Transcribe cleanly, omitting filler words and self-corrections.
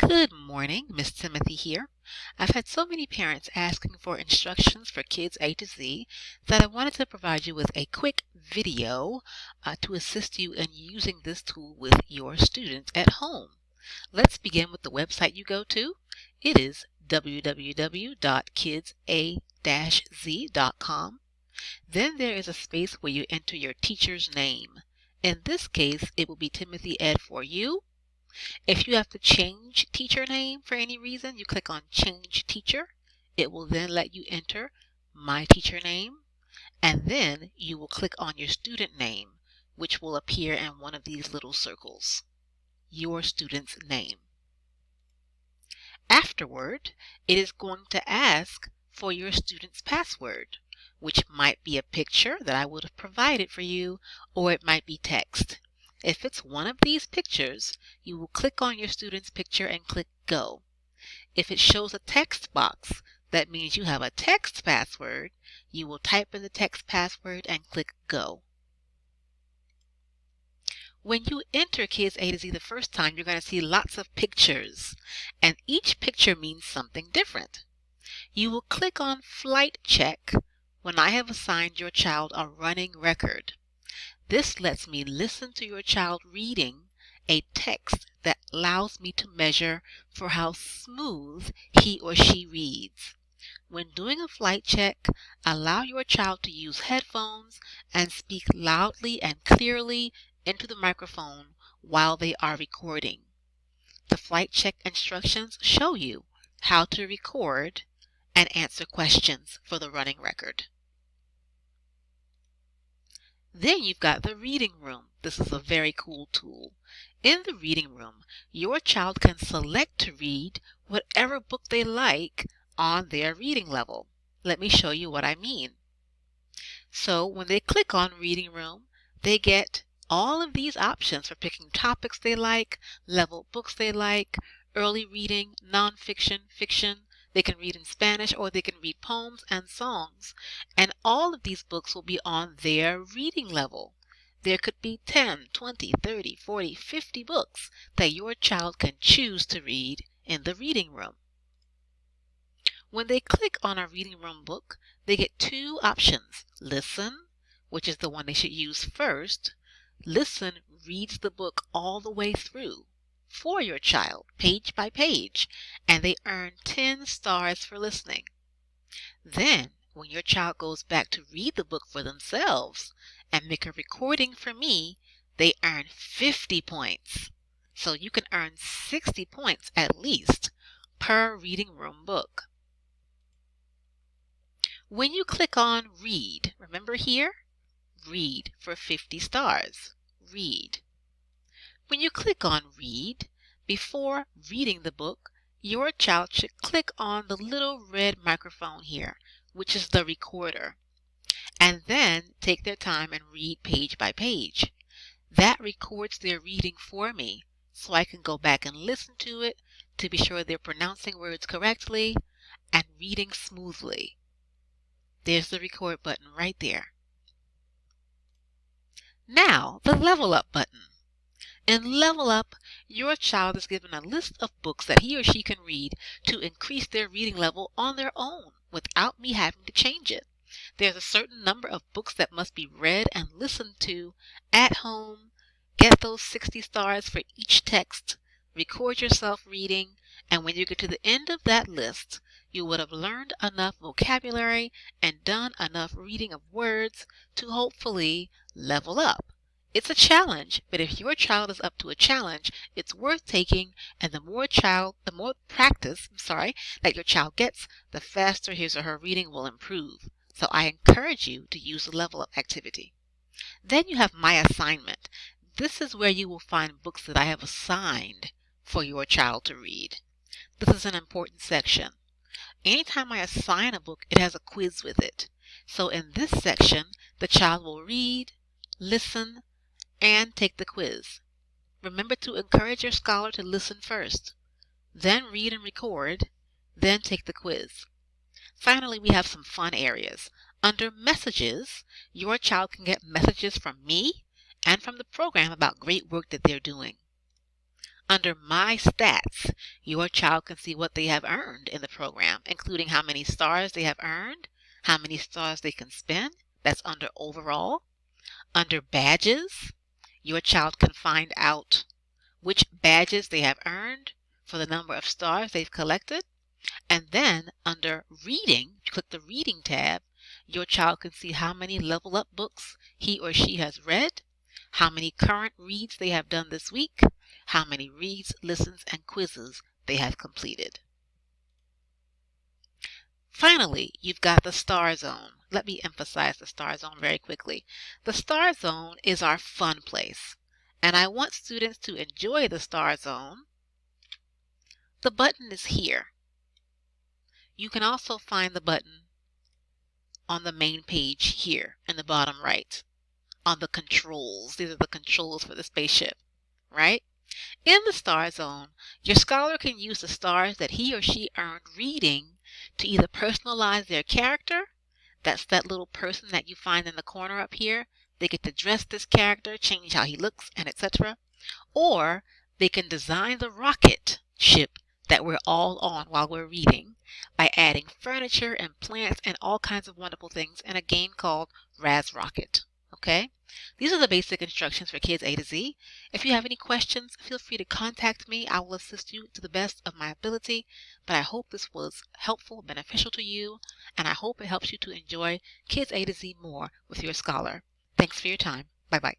Good morning, Miss Timothy here. I've had so many parents asking for instructions for kids A to Z that I wanted to provide you with a quick video to assist you in using this tool with your students at home. Let's begin with the website you go to. It is www.kidsa-z.com. Then there is a space where you enter your teacher's name. In this case, it will be Timothy Ed for you. If you have to change teacher name for any reason, you click on Change Teacher. It will then let you enter my teacher name, and then you will click on your student name, which will appear in one of these little circles, your student's name. Afterward, it is going to ask for your student's password, which might be a picture that I would have provided for you, or it might be text. If it's one of these pictures, you will click on your student's picture and click Go. If it shows a text box, that means you have a text password. You will type in the text password and click Go. When you enter Kids A to Z the first time, you're going to see lots of pictures, and each picture means something different. You will click on Flight Check when I have assigned your child a running record. This lets me listen to your child reading a text that allows me to measure for how smooth he or she reads. When doing a flight check, allow your child to use headphones and speak loudly and clearly into the microphone while they are recording. The flight check instructions show you how to record and answer questions for the running record. Then you've got the reading room. This is a very cool tool. In the reading room, your child can select to read whatever book they like on their reading level. Let me show you what I mean. So when they click on Reading Room, they get all of these options for picking topics they like, level books they like, early reading, nonfiction, fiction. They can read in Spanish or they can read poems and songs. And all of these books will be on their reading level. There could be 10, 20, 30, 40, 50 books that your child can choose to read in the reading room. When they click on a reading room book, they get two options. Listen, which is the one they should use first. Listen reads the book all the way through for your child, page by page, and they earn 10 stars for listening. Then, when your child goes back to read the book for themselves and make a recording for me, they earn 50 points. So you can earn 60 points at least per reading room book. When you click on Read, remember here? Read for 50 stars. Read. When you click on Read, before reading the book, your child should click on the little red microphone here, which is the recorder, and then take their time and read page by page. That records their reading for me, so I can go back and listen to it to be sure they're pronouncing words correctly and reading smoothly. There's the record button right there. Now, the Level Up button. In Level Up, your child is given a list of books that he or she can read to increase their reading level on their own without me having to change it. There's a certain number of books that must be read and listened to at home. Get those 60 stars for each text. Record yourself reading, and when you get to the end of that list, you would have learned enough vocabulary and done enough reading of words to hopefully level up. It's a challenge, but if your child is up to a challenge, it's worth taking, and the more practice that your child gets, the faster his or her reading will improve. So I encourage you to use the Level Up activity. Then you have My Assignment. This is where you will find books that I have assigned for your child to read. This is an important section. Anytime I assign a book, it has a quiz with it. So in this section, the child will read, listen, and take the quiz. Remember to encourage your scholar to listen first, then read and record, then take the quiz. Finally, we have some fun areas. Under Messages, your child can get messages from me and from the program about great work that they're doing. Under My Stats, your child can see what they have earned in the program, including how many stars they have earned, how many stars they can spend. That's under Overall. Under Badges, your child can find out which badges they have earned for the number of stars they've collected. And then under Reading, click the Reading tab, your child can see how many Level Up books he or she has read, how many current reads they have done this week, how many reads, listens, and quizzes they have completed. Finally, you've got the Star Zone. Let me emphasize the Star Zone very quickly. The Star Zone is our fun place, and I want students to enjoy the Star Zone. The button is here. You can also find the button on the main page here in the bottom right, on the controls. These are the controls for the spaceship, right? In the Star Zone, your scholar can use the stars that he or she earned reading to either personalize their character. That's that little person that you find in the corner up here. They get to dress this character, change how he looks, and etc. Or they can design the rocket ship that we're all on while we're reading by adding furniture and plants and all kinds of wonderful things in a game called Raz Rocket. Okay? These are the basic instructions for Kids A to Z. If you have any questions, feel free to contact me. I will assist you to the best of my ability. But I hope this was helpful, beneficial to you, and I hope it helps you to enjoy Kids A to Z more with your scholar. Thanks for your time. Bye-bye.